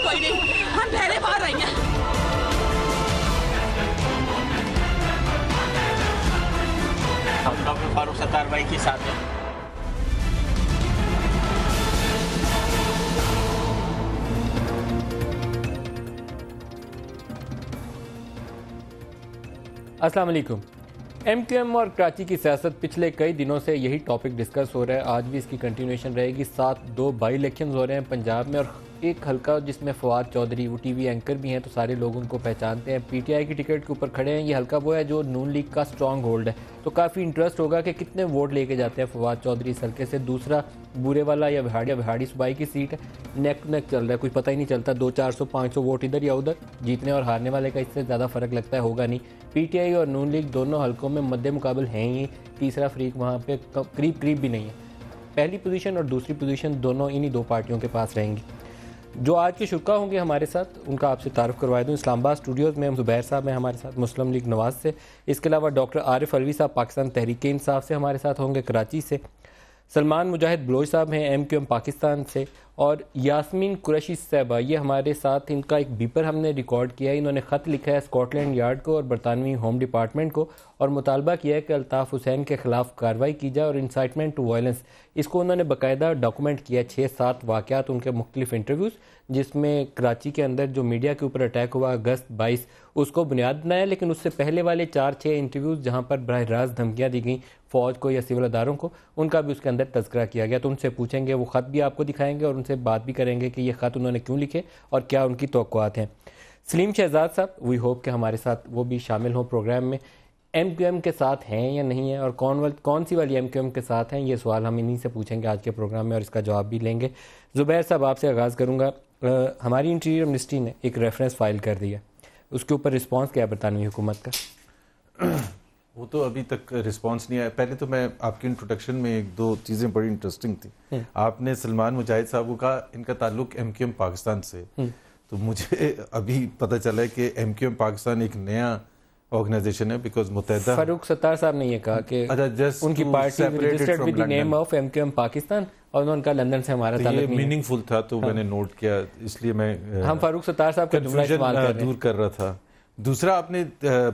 کوئی نہیں, ہم پہلے باہر آئی ہیں. ہم ڈاکٹر فاروق ستار بھائی کے ساتھ ہیں. السلام علیکم. ایم کیو ایم اور کراچی کی سیاست پچھلے کئی دنوں سے یہی ٹاپک ڈسکس ہو رہا ہے. آج بھی اس کی کنٹینیوشن رہے گی. ساتھ 2 بائی الیکشنز ہو رہے ہیں پنجاب میں, اور ایک حلقہ جس میں فواد چودھری وہ ٹی وی اینکر بھی ہیں, تو سارے لوگ ان کو پہچانتے ہیں. پی ٹی آئی کی ٹکٹ کے اوپر کھڑے ہیں. یہ حلقہ وہ ہے جو نون لیگ کا سٹرانگ ہولڈ ہے, تو کافی انٹرسٹ ہوگا کہ کتنے ووٹ لے کے جاتے ہیں فواد چودھری اس حلقے سے. دوسرا بورے والا یا وہاڑی صوبائی کی سیٹ ہے, نیک نیک چل رہا ہے, کوئی پتہ ہی نہیں چلتا 200-400-500 ووٹ ادھر یا ادھر. جیتنے اور ہارنے والے کا اس سے زیادہ فرق لگتا ہے ہوگا نہیں. پی ٹی آئی اور نون لیگ دونوں حلقوں میں مد مقابل ہیں ہی, تیسرا فریق وہاں پہ قریب بھی نہیں ہے. پہلی پوزیشن اور دوسری پوزیشن دونوں انہی 2 پارٹیوں کے پاس رہیں گی. جو آج کے شرکا ہوں گے ہمارے ساتھ ان کا آپ سے تعارف کروا دوں. اسلام آباد اسٹوڈیوز میں زبیر صاحب ہیں ہمارے ساتھ مسلم لیگ نواز سے. اس کے علاوہ ڈاکٹر عارف الوی صاحب پاکستان تحریک انصاف سے ہمارے ساتھ ہوں گے کراچی سے. سلمان مجاہد بلوچ صاحب ہیں ایم کیو ایم پاکستان سے. اور یاسمین قریشی صاحبہ یہ ہمارے ساتھ, ان کا ایک بیپر ہم نے ریکارڈ کیا ہے. انہوں نے خط لکھا ہے اسکاٹ لینڈ یارڈ کو اور برطانوی ہوم ڈپارٹمنٹ کو, اور مطالبہ کیا ہے کہ الطاف حسین کے خلاف کارروائی کی جائے, اور انسائٹمنٹ ٹو وائلنس اس کو انہوں نے باقاعدہ ڈاکومنٹ کیا ہے. 6-7 واقعات ان کے مختلف انٹرویوز, جس میں کراچی کے اندر جو میڈیا کے اوپر اٹیک ہوا اگست 22 اس کو بنیاد بنایا, لیکن اس سے پہلے والے 4-6 انٹرویوز جہاں پر براہ راست دھمکیاں دی گئیں فوج کو یا سول اداروں کو, ان کا بھی اس کے اندر تذکرہ کیا گیا. تو ان سے پوچھیں گے, وہ خط بھی آپ کو دکھائیں گے, اور ان سے بات بھی کریں گے کہ یہ خط انہوں نے کیوں لکھے اور کیا ان کی توقعات ہیں. سلیم شہزاد صاحب, وی ہوپ کہ ہمارے ساتھ وہ بھی شامل ہوں پروگرام میں. ایم کیو ایم کے ساتھ ہیں یا نہیں ہیں, اور کون سی والی ایم کیو ایم کے ساتھ ہیں, یہ سوال ہم انہی سے پوچھیں گے آج کے پروگرام میں, اور اس کا جواب بھی لیں گے. زبیر صاحب آپ سے آغاز کروں گا. ہماری انٹیریئر منسٹری نے ایک ریفرنس فائل کر دیا, اس کے اوپر رسپانس کیا ہے برطانوی حکومت کا؟ وہ تو ابھی تک رسپانس نہیں آیا. پہلے تو میں آپ کی انٹروڈکشن میں 1-2 چیزیں بڑی انٹرسٹنگ تھیں. آپ نے سلمان مجاہد صاحب کو کہا ان کا تعلق ایم کیو ایم پاکستان سے, تو مجھے ابھی پتہ چلا ہے کہ ایم کیو ایم پاکستان ایک نیا آرگنائزیشن ہے, بیکاز متحدہ فاروق ستار صاحب نے یہ کہا کہ ان کی party registered with the name of M Q M Pakistan, اور انہوں نے کہا لندن سے ہمارا تعلق نہیں ہے. میننگ فل تھا تو میں نے نوٹ کیا, اس لیے میں ہم فاروق ستار صاحب کا جملہ استعمال کر رہے ہیں, دور کر رہا تھا. دوسرا آپ نے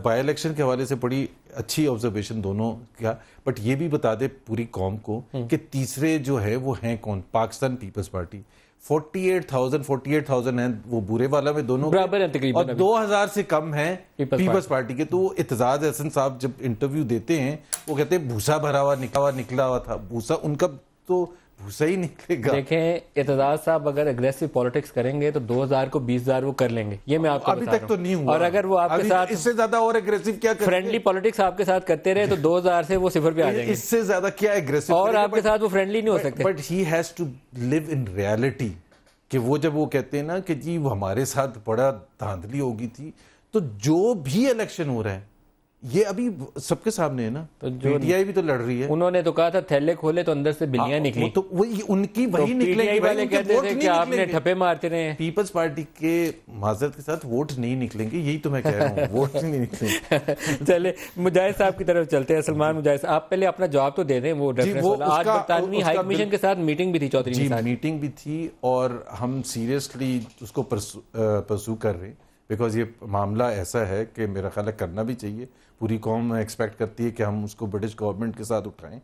بائی الیکشن کے حوالے سے بڑی اچھی آبزرویشن دونوں کیا, بٹ یہ بھی بتا دے پوری قوم کو کہ تیسرے جو ہے وہ ہیں کون, پاکستان پیپلز پارٹی. 48,000 ہیں وہ بورے والا میں دونوں برابر ہیں تقریباً, اور 2,000 سے کم ہیں پیپلز پارٹی کے. تو اعتزاز احسن صاحب جب انٹرویو دیتے ہیں وہ کہتے ہیں بھوسا بھرا ہوا نکلا ہوا تھا. بھوسا ان کا تو بھوسا ہی نکلے گا. دیکھیں اعتزاز صاحب اگر اگریسو پالیٹکس کریں گے تو 2,000 کو 20,000 وہ کر لیں گے, یہ میں آپ کو ابھی تک تو نہیں ہوا. اور اگر وہ آپ کے ساتھ اس سے زیادہ اور اگریسو کیا فرینڈلی پالیٹکس آپ کے ساتھ کرتے رہے تو 2,000 سے وہ 0 پہ آ جائیں گے. اس سے زیادہ کیا اگریسو, اور آپ کے ساتھ وہ فرینڈلی نہیں ہو سکتے. But he has to live in reality, کہ وہ جب وہ کہتے ہیں نا کہ جی وہ ہمارے ساتھ بڑا دھاندلی ہو گئی تھی, تو جو بھی الیکشن ہو رہا ہے یہ ابھی سب کے سامنے ہے نا. پی ٹی آئی بھی تو لڑ رہی ہے. انہوں نے تو کہا تھا تھیلے کھولے تو اندر سے بلیاں نکلی, تو وہی ان کی وہی نکلیں گی. والے کہتے تھے کہ آپ نے ٹھپے مارتے رہے. پیپلز پارٹی کے معذرت کے ساتھ ووٹ نہیں نکلیں گے, یہی تو میں کہہ رہا ہوں, ووٹ نہیں نکلیں گے. چلے مجاہد صاحب کی طرف چلتے ہیں. سلمان مجاہد صاحب آپ پہلے اپنا جواب تو دے دیں. وہ آج برطانوی ہائی کمیشن کے ساتھ میٹنگ بھی تھی چودھری جی, میٹنگ بھی تھی, اور ہم سیریسلی اس کو پرسو کر رہے ہیں, بیکاز یہ معاملہ ایسا ہے کہ میرا خیال ہے کرنا بھی چاہیے. پوری قوم ایکسپیکٹ کرتی ہے کہ ہم اس کو برٹش گورنمنٹ کے ساتھ اٹھائیں,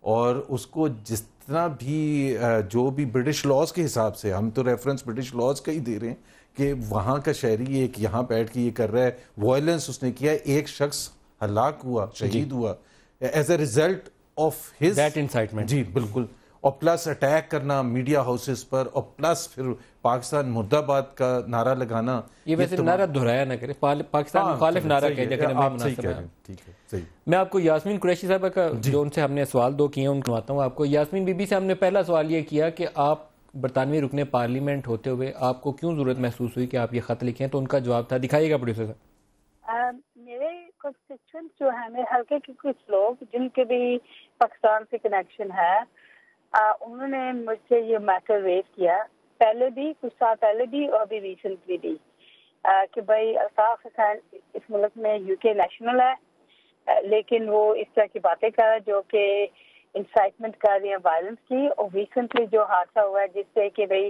اور اس کو جس طرح بھی جو بھی برٹش لاز کے حساب سے, ہم تو ریفرنس برٹش لاز کا ہی دے رہے ہیں کہ وہاں کا شہری ایک یہاں بیٹھ کے یہ کر رہا ہے, وائلنس اس نے کیا, ایک شخص ہلاک ہوا, شہید ہوا as a result of his that incitement. جی بالکل, اور پلس اٹیک کرنا میڈیا ہاؤسز پر, اور پلس پھر پاکستان مرد آباد کا نارہ لگانا. یہ ویسے نعرہ دہرایا نہ کرے, پاکستان مخالف نعرہ کہہ دیا. آپ صحیح کہہ رہے ہیں, ٹھیک ہے, صحیح. میں آپ کو یاسمین قریشی صاحبہ کا جو ان سے ہم نے سوال 2 کیے ہیں ان کو آتا ہوں آپ کو. یاسمین بی بی سے ہم نے پہلا سوال یہ کیا کہ آپ برطانوی رکن پارلیمنٹ ہوتے ہوئے آپ کو کیوں ضرورت محسوس ہوئی کہ آپ یہ خط لکھیں, تو ان کا جواب تھا, دکھائیے گا پروڈیوسر صاحب. میرے کنسٹیچوئنٹ جو ہیں, میرے حلقے کے کچھ لوگ جن کے بھی پاکستان سے کنیکشن ہے, انہوں نے مجھ سے یہ میٹر ریز کیا, پہلے بھی کچھ سال پہلے بھی اور بھی ریسنٹلی بھی, کہ بھائی الطاف حسین اس ملک میں یو کے نیشنل ہے, لیکن وہ اس طرح کی باتیں کر رہا ہے جو کہ انسائٹمنٹ کر رہی ہیں وائلنس کی. اور ریسنٹلی جو حادثہ ہوا ہے جس سے کہ بھائی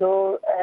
2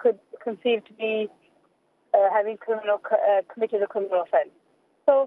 could conceive to be having committed a criminal offense. So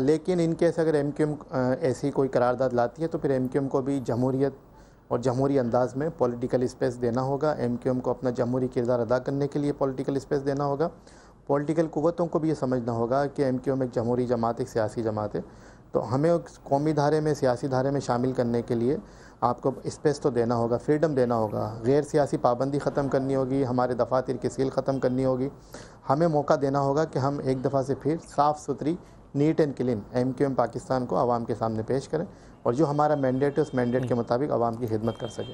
لیکن ان کیس اگر ایم کیو ایم ایسی کوئی قرارداد لاتی ہے تو پھر ایم کیو ایم کو بھی جمہوریت اور جمہوری انداز میں پولیٹیکل اسپیس دینا ہوگا. ایم کیو ایم کو اپنا جمہوری کردار ادا کرنے کے لیے پولیٹیکل اسپیس دینا ہوگا. پولیٹیکل قوتوں کو بھی یہ سمجھنا ہوگا کہ ایم کیو ایم ایک جمہوری جماعت، ایک سیاسی جماعت ہے، تو ہمیں قومی دھارے میں، سیاسی دھارے میں شامل کرنے کے لیے آپ کو اسپیس تو دینا ہوگا، فریڈم دینا ہوگا، غیر سیاسی پابندی ختم کرنی ہوگی، ہمارے دفاتر کی سیل ختم کرنی ہوگی. ہمیں موقع دینا ہوگا کہ ہم ایک دفعہ سے پھر صاف ستھری، neat and clean M Q M Pakistan کو عوام کے سامنے پیش کریں اور جو ہمارا مینڈیٹ ہے اس مینڈیٹ کے مطابق عوام کی خدمت کر سکے.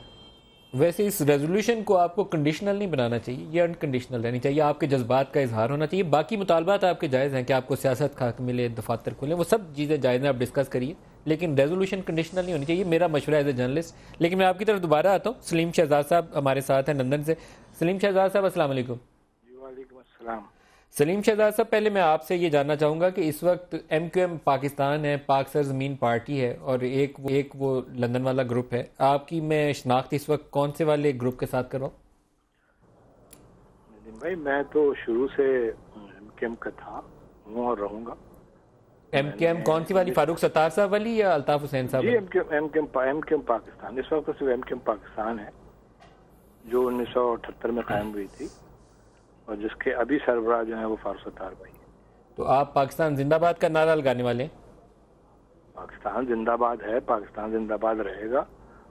ویسے اس ریزولوشن کو آپ کو کنڈیشنل نہیں بنانا چاہیے، یہ انکنڈیشنل رہنی چاہیے، آپ کے جذبات کا اظہار ہونا چاہیے. باقی مطالبات آپ کے جائز ہیں کہ آپ کو سیاست کا حق ملے، دفاتر کھلیں، وہ سب چیزیں جائز ہیں، آپ ڈسکس کریے، لیکن ریزولوشن کنڈیشنل نہیں ہونی چاہیے. میرا مشورہ ایز اے جرنلسٹ. لیکن میں آپ کی طرف دوبارہ آتا ہوں. سلیم شہزاد صاحب ہمارے ساتھ ہیں لندن سے. سلیم شہزاد صاحب السلام علیکم. وعلیکم السلام. سلیم شہزاد صاحب، پہلے میں آپ سے یہ جاننا چاہوں گا کہ اس وقت ایم کیو ایم پاکستان ہے، پاک سرزمین پارٹی ہے، اور ایک وہ لندن والا گروپ ہے. آپ کی میں شناخت اس وقت کون سے والے گروپ کے ساتھ کرواؤں؟ بھائی میں تو شروع سے ایم کیو ایم کا تھا، ہوں اور رہوں گا. ایم کیو ایم کون سی والی، فاروق ستار صاحب والی یا الطاف حسین صاحب؟ جی ایم کیو ایم پاکستان. اس وقت صرف ایم کیو ایم پاکستان ہے جو 1978 میں قائم ہوئی تھی اور جس کے ابھی سربراہ جو ہیں وہ فاروق ستار بھائی. تو آپ پاکستان زندہ باد کا نعرہ لگانے والے ہیں؟ پاکستان زندہ باد ہے، پاکستان زندہ باد رہے گا.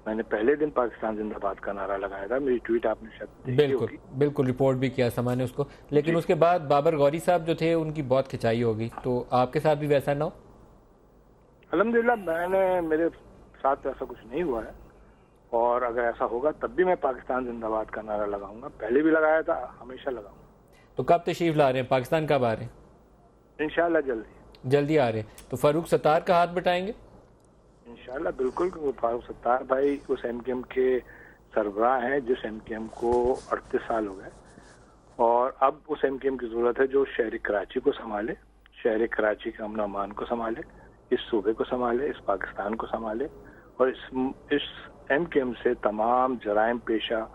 میں نے پہلے دن پاکستان زندہ باد کا نعرہ لگایا تھا، میری ٹویٹ آپ نے شاید دیکھی ہوگی. بالکل رپورٹ بھی کیا سما نے اس کو. لیکن اس کے بعد بابر غوری صاحب جو تھے ان کی بہت کھچائی ہوگی، تو آپ کے ساتھ بھی ویسا نہ ہو؟ الحمدللہ میرے ساتھ ایسا کچھ نہیں ہوا ہے، اور اگر ایسا ہوگا تب بھی میں پاکستان زندہ باد کا نعرہ لگاؤں گا. پہلے بھی لگایا تھا، ہمیشہ لگاؤں گا. تو کب تشریف لا رہے ہیں پاکستان، کب آ رہے ہیں؟ انشاءاللہ جلدی آ رہے ہیں. تو فاروق ستار کا ہاتھ بٹائیں گے؟ انشاءاللہ بالکل. فاروق ستار بھائی اس ایم کیو ایم کے سربراہ ہیں جس ایم کیو ایم کو 38 سال ہو گئے، اور اب اس ایم کیو ایم کی ضرورت ہے جو شہر کراچی کو سنبھالے، شہر کراچی کے امن و امان کو سنبھالے، اس صوبے کو سنبھالے، اس پاکستان کو سنبھالے، اور اس ایم کیو ایم سے تمام جرائم پیشہ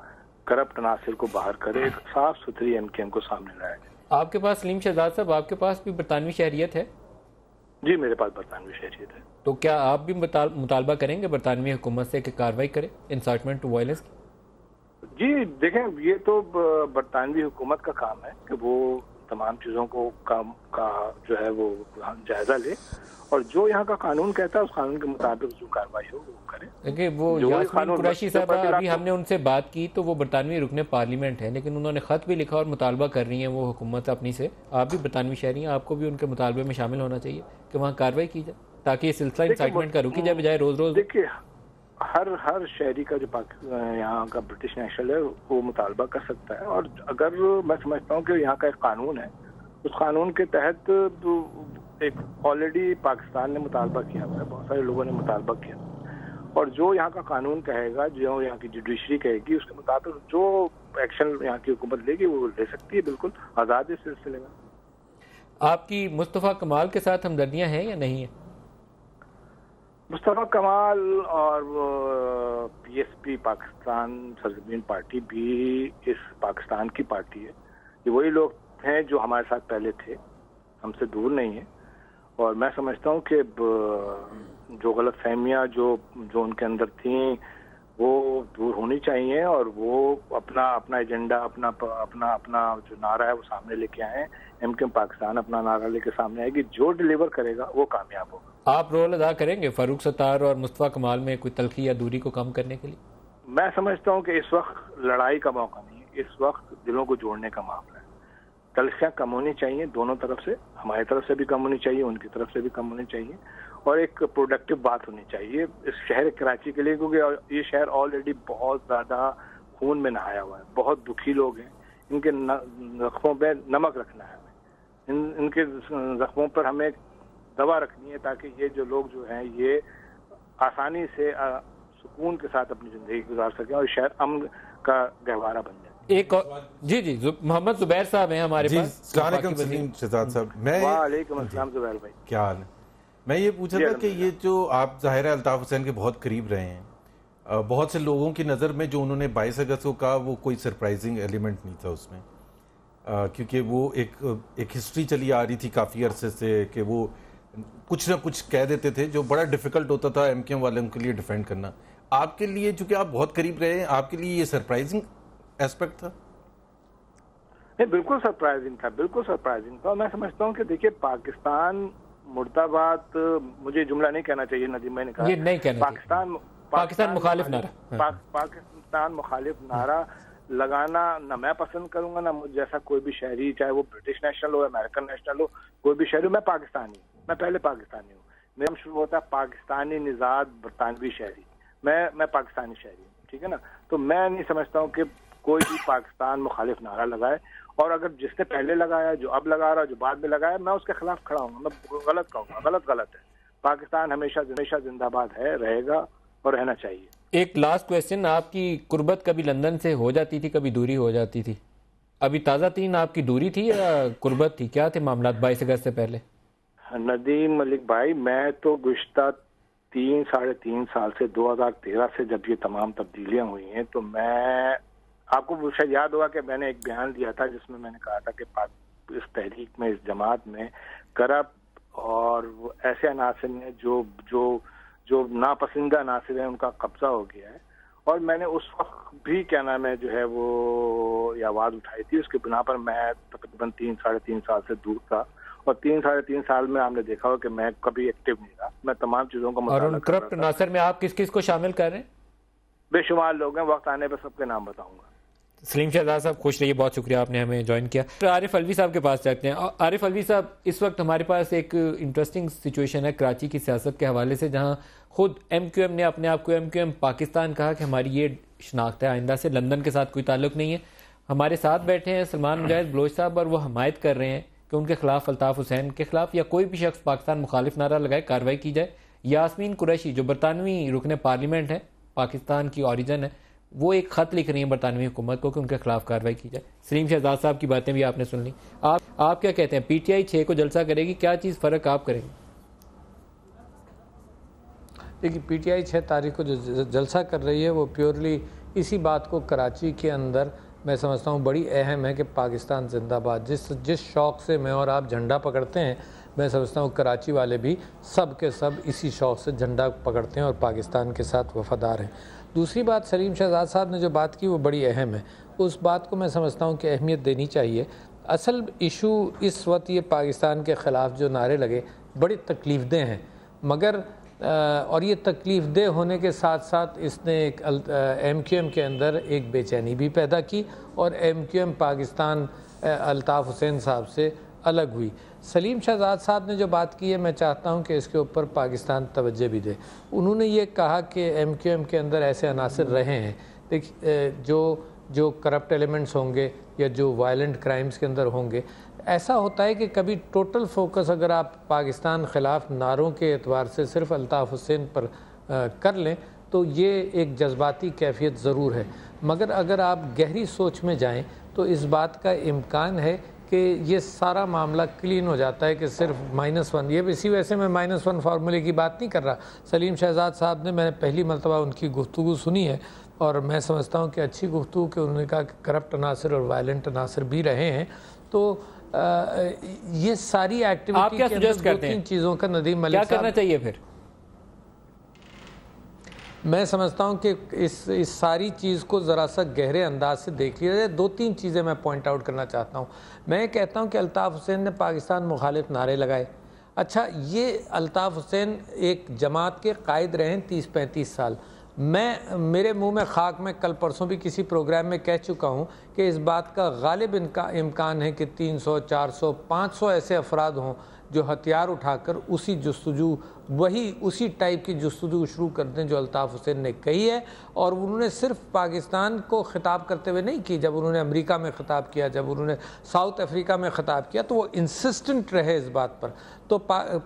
کرپٹ عناصر کو باہر کرے، ایک صاف ستھری ایم کیو ایم کو سامنے لایا جائے. آپ کے پاس سلیم شہزاد صاحب، آپ کے پاس بھی برطانوی شہریت ہے؟ جی میرے پاس برطانوی شہریت ہے. تو کیا آپ بھی مطالبہ کریں گے برطانوی حکومت سے کہ کارروائی کرے انسائٹمنٹ ٹو وائلنس کی؟ جی دیکھیں، یہ تو برطانوی حکومت کا کام ہے کہ وہ تمام چیزوں کو کا جو ہے وہ جائزہ لے، اور جو یہاں کا قانون کہتا ہے اس قانون کے مطابق جو کارروائی ہو وہ کرے. دیکھیں وہ یاسمین قریشی صاحب، ابھی ہم نے ان سے بات کی تو وہ برطانوی رکن پارلیمنٹ ہے، لیکن انہوں نے خط بھی لکھا اور مطالبہ کر رہی ہیں وہ حکومت اپنی سے. آپ بھی برطانوی شہری ہیں، آپ کو بھی ان کے مطالبے میں شامل ہونا چاہیے کہ وہاں کارروائی کی جائے تاکہ یہ سلسلہ انسائٹمنٹ کا رکی جائے بجائے روز روز. دیکھیے ہر شہری کا جو یہاں کا برٹش نیشنل ہے وہ مطالبہ کر سکتا ہے، اور اگر میں سمجھتا ہوں کہ یہاں کا ایک قانون ہے، اس قانون کے تحت ایک آلریڈی پاکستان نے مطالبہ کیا ہوا ہے، بہت سارے لوگوں نے مطالبہ کیا، اور جو یہاں کا قانون کہے گا، جو یہاں کی جوڈیشری کہے گی، اس کے مطابق جو ایکشن یہاں کی حکومت لے گی وہ لے سکتی ہے، بالکل آزاد اس سلسلے میں. آپ کی مصطفیٰ کمال کے ساتھ ہمدردیاں ہیں یا نہیں ہیں؟ مصطفیٰ کمال اور پی ایس پی پاکستان سرزمین پارٹی بھی اس پاکستان کی پارٹی ہے. یہ وہی لوگ ہیں جو ہمارے ساتھ پہلے تھے، ہم سے دور نہیں ہیں، اور میں سمجھتا ہوں کہ جو غلط فہمیاں جو ان کے اندر تھیں وہ دور ہونی چاہیے، اور وہ اپنا ایجنڈا، اپنا جو نعرہ ہے وہ سامنے لے کے آئیں. ایم کیو ایم پاکستان اپنا نعرہ لے کے سامنے آئے گی، جو ڈیلیور کرے گا وہ کامیاب ہوگا. آپ رول ادا کریں گے فاروق ستار اور مصطفیٰ کمال میں کوئی تلخی یا دوری کو کم کرنے کے لیے؟ میں سمجھتا ہوں کہ اس وقت لڑائی کا موقع نہیں ہے، اس وقت دلوں کو جوڑنے کا معاملہ ہے. تلخیاں کم ہونی چاہیے دونوں طرف سے، ہماری طرف سے بھی کم ہونی چاہیے، ان کی طرف سے بھی کم ہونی چاہیے، اور ایک پروڈکٹیو بات ہونی چاہیے اس شہر کراچی کے لیے، کیونکہ یہ شہر آلریڈی بہت زیادہ خون میں نہایا ہوا ہے. بہت دکھی لوگ ہیں، ان کے زخموں پہ نمک رکھنا ہے ہمیں، ان کے زخموں پر ہمیں دوا رکھنی ہے، تاکہ یہ جو لوگ جو ہیں یہ آسانی سے سکون کے ساتھ اپنی زندگی گزار سکیں اور شہر امن کا گہوارہ بن جائے. ایک جی محمد زبیر صاحب ہیں ہمارے پاس. السلام علیکم سلیم شہزاد صاحب. وعلیکم السلام زبیر بھائی، کیا حال ہے؟ میں یہ پوچھا تھا کہ یہ جو آپ ظاہر ہے الطاف حسین کے بہت قریب رہے ہیں، بہت سے لوگوں کی نظر میں جو انہوں نے 22 اگست کو کہا وہ کوئی سرپرائزنگ ایلیمنٹ نہیں تھا اس میں، کیونکہ وہ ایک ہسٹری چلی آ رہی تھی کافی عرصے سے کہ وہ کچھ نہ کچھ کہہ دیتے تھے جو بڑا ڈیفیکلٹ ہوتا تھا ایم کیو ایم والوں کے لیے ڈیفینڈ کرنا. آپ کے لیے چونکہ آپ بہت قریب رہے ہیں, آپ کے لیے یہ سرپرائزنگ ایسپیکٹ تھا؟ نہیں, بالکل سرپرائزنگ تھا, بالکل سرپرائزنگ تھا. میں سمجھتا ہوں کہ دیکھیے پاکستان مرد آباد, مجھے جملہ نہیں کہنا چاہیے ندیم بھائی نے کہا, یہ نہیں کہنا پاکستان مخالف نعرہ, پاکستان مخالف نعرہ لگانا نہ میں پسند کروں گا, نہ مجھ جیسا کوئی بھی شہری, چاہے وہ برٹش نیشنل ہو, امریکن نیشنل ہو, کوئی بھی شہری ہو. میں پاکستانی ہوں, میں پہلے پاکستانی ہوں. میرا شروع ہوتا ہے پاکستانی نژاد برطانوی شہری, میں پاکستانی شہری ہوں, ٹھیک ہے نا. تو میں نہیں سمجھتا ہوں کہ کوئی بھی پاکستان مخالف نعرہ لگائے, اور اگر جس نے پہلے لگایا, جو اب لگا رہا, جو بعد میں لگایا, میں اس کے خلاف کھڑا ہوں گا. میں غلط کہوں گا, غلط ہے. پاکستان ہمیشہ زندہ باد ہے, رہے گا اور رہنا چاہیے. ایک لاسٹ کویسچن, آپ کی قربت کبھی لندن سے ہو جاتی تھی, کبھی دوری ہو جاتی تھی؟ ابھی تازہ ترین آپ کی دوری تھی یا قربت تھی؟ کیا تھے معاملات 22 اگست سے پہلے؟ ندیم ملک بھائی, میں تو گزشتہ 3-3.5 سال سے 2013 سے جب یہ تمام تبدیلیاں ہوئی ہیں, تو میں آپ کو شاید یاد ہوگا کہ میں نے ایک بیان دیا تھا جس میں نے کہا تھا کہ اس تحریک میں, اس جماعت میں کرپٹ اور ایسے عناصر ہیں جو ناپسندیدہ عناصر ہیں, ان کا قبضہ ہو گیا ہے. اور میں نے اس وقت بھی کیا نام ہے جو ہے وہ یہ آواز اٹھائی تھی. اس کے بنا پر میں تقریباً 3-3.5 سال سے دور تھا, اور 3-3.5 سال میں آپ نے دیکھا ہو کہ میں کبھی ایکٹیو نہیں رہا. میں تمام چیزوں کا مطالعہ. اور ان کرپٹ عناصر میں آپ کس کو شامل کر رہے ہیں؟ بے شمار لوگ ہیں, وقت آنے پہ سب کے نام بتاؤں گا. سلیم شہزاد صاحب خوش رہیے, بہت شکریہ آپ نے ہمیں جوائن کیا. عارف علوی صاحب کے پاس چلتے ہیں. عارف علوی صاحب, اس وقت ہمارے پاس ایک انٹرسٹنگ سچویشن ہے کراچی کی سیاست کے حوالے سے, جہاں خود ایم کیو ایم نے اپنے آپ کو ایم کیو ایم پاکستان کہا کہ ہماری یہ شناخت ہے, آئندہ سے لندن کے ساتھ کوئی تعلق نہیں ہے. ہمارے ساتھ بیٹھے ہیں سلمان مجاہد بلوچ صاحب, اور وہ حمایت کر رہے ہیں کہ ان کے خلاف, الطاف حسین کے خلاف یا کوئی بھی شخص پاکستان مخالف نعرہ لگائے کارروائی کی جائے. یاسمین قریشی جو برطانوی رکن پارلیمنٹ ہے, پاکستان کی اوریجن ہے, وہ ایک خط لکھ رہی ہیں برطانوی حکومت کو کہ ان کے خلاف کارروائی کی جائے. سلیم شہزاد صاحب کی باتیں بھی آپ نے سن لی. آپ کیا کہتے ہیں, پی ٹی آئی 6 کو جلسہ کرے گی, کیا چیز فرق آپ کریں گے؟ دیکھیے, پی ٹی آئی 6 تاریخ کو جو جلسہ کر رہی ہے وہ پیورلی اسی بات کو کراچی کے اندر میں سمجھتا ہوں بڑی اہم ہے کہ پاکستان زندہ باد. جس شوق سے میں اور آپ جھنڈا پکڑتے ہیں, میں سمجھتا ہوں کراچی والے بھی سب کے سب اسی شوق سے جھنڈا پکڑتے ہیں اور پاکستان کے ساتھ وفادار ہیں. دوسری بات, سلیم شہزاد صاحب نے جو بات کی وہ بڑی اہم ہے, اس بات کو میں سمجھتا ہوں کہ اہمیت دینی چاہیے. اصل ایشو اس وقت یہ پاکستان کے خلاف جو نعرے لگے بڑی تکلیف دہ ہیں, مگر اور یہ تکلیف دہ ہونے کے ساتھ ساتھ اس نے ایک ایم کیو ایم کے اندر ایک بے چینی بھی پیدا کی, اور M Q M Pakistan Altaf Hussain صاحب سے الگ ہوئی. سلیم شہزاد صاحب نے جو بات کی ہے, میں چاہتا ہوں کہ اس کے اوپر پاکستان توجہ بھی دے. انہوں نے یہ کہا کہ ایم کیو ایم کے اندر ایسے عناصر رہے ہیں, دیکھیے جو کرپٹ ایلیمنٹس ہوں گے یا جو وائلنٹ کرائمز کے اندر ہوں گے, ایسا ہوتا ہے کہ کبھی ٹوٹل فوکس اگر آپ پاکستان خلاف نعروں کے اعتبار سے صرف الطاف حسین پر کر لیں تو یہ ایک جذباتی کیفیت ضرور ہے, مگر اگر آپ گہری سوچ میں جائیں تو اس بات کا امکان ہے کہ یہ سارا معاملہ کلین ہو جاتا ہے کہ صرف -1. یہ اسی وجہ سے میں -1 فارمولے کی بات نہیں کر رہا. سلیم شہزاد صاحب نے, میں نے پہلی مرتبہ ان کی گفتگو سنی ہے اور میں سمجھتا ہوں کہ اچھی گفتگو, کہ انہوں نے کہا کہ کرپٹ عناصر اور وائلنٹ عناصر بھی رہے ہیں. تو یہ ساری ایکٹیویٹی کے اندر 2-3 چیزوں کا ندیم ملک صاحب کیا کرنا چاہیے پھر؟ میں سمجھتا ہوں کہ اس ساری چیز کو ذرا سا گہرے انداز سے دیکھ لیا جائے. 2-3 چیزیں میں پوائنٹ آؤٹ کرنا چاہتا ہوں. میں کہتا ہوں کہ الطاف حسین نے پاکستان مخالف نعرے لگائے. اچھا, یہ الطاف حسین ایک جماعت کے قائد رہے 30-35 سال. میرے منہ میں خاک, میں کل پرسوں بھی کسی پروگرام میں کہہ چکا ہوں کہ اس بات کا غالب امکان ہے کہ 300, 400, 500 ایسے افراد ہوں جو ہتھیار اٹھا کر اسی ٹائپ کی جستجو شروع کر دیں جو الطاف حسین نے کہی ہے. اور انہوں نے صرف پاکستان کو خطاب کرتے ہوئے نہیں کی, جب انہوں نے امریکہ میں خطاب کیا, جب انہوں نے ساؤتھ افریقہ میں خطاب کیا, تو وہ انسسٹنٹ رہے اس بات پر. تو